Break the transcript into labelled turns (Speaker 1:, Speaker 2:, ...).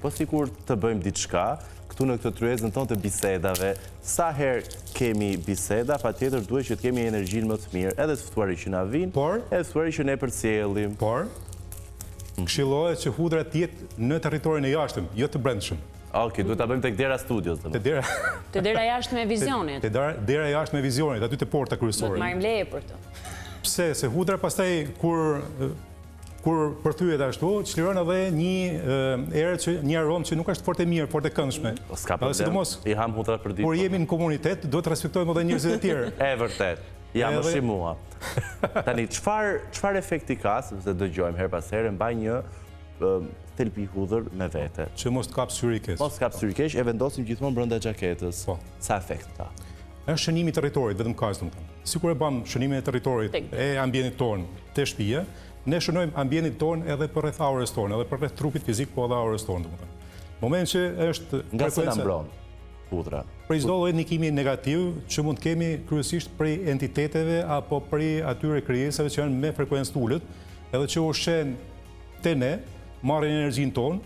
Speaker 1: po sikur të bëjmë diçka këtu në këtë tryezën tonë të bisedave. Sa herë kemi biseda, patjetër duhet që të kemi energjinë më të mirë, edhe të ftuarit që na vinë, edhe të ftuarit që ne përcjellim.
Speaker 2: Por këshillohet që hudra të jetë në territorin e jashtëm, jo të brendshëm.
Speaker 1: Okej, duhet ta bëjmë tek dera studios.
Speaker 2: Te
Speaker 3: dera jashtë me vizionit.
Speaker 2: Te dera jashtë me vizionit, aty te porta kryesore.
Speaker 3: Do të marrim leje për të.
Speaker 2: Pse? Se hudra pastaj kur përthyet ashtu, çliron edhe një aromë që nuk është fort e mirë, fort e këndshme.
Speaker 1: S'ka problem. I ham hudra për ditë.
Speaker 2: Kur jemi në komunitet, do të respektojmë edhe njerëzit e tjerë.
Speaker 1: E vërtet. Ja, më shimua. Tani, çfarë efekti ka, sepse dëgjojmë her pas here, mbaj një thelpi hudhër me vete.
Speaker 2: Që mos të kapë syri keq.
Speaker 1: Mos të kapë syri keq, e vendosim gjithmonë brenda xhaketës. Sa efekt ka?
Speaker 2: Është shënimi i territorit, vetëm kaq domethënë. Sikur e bëm shënimin e territorit e ambientit tonë te shtëpia, ne shënojmë ambientin tonë edhe për rreth aurës tonë, edhe për rreth trupit fizik, po edhe aurës tonë domethënë. Moment që është
Speaker 1: nga se na mbron hudhra.
Speaker 2: Prej çdo lloji ndikimi negativ që mund të kemi kryesisht prej entiteteve apo prej atyre krijesave që janë me frekuencë të ulët, edhe që ushqen te ne, marrin energjinë tonë,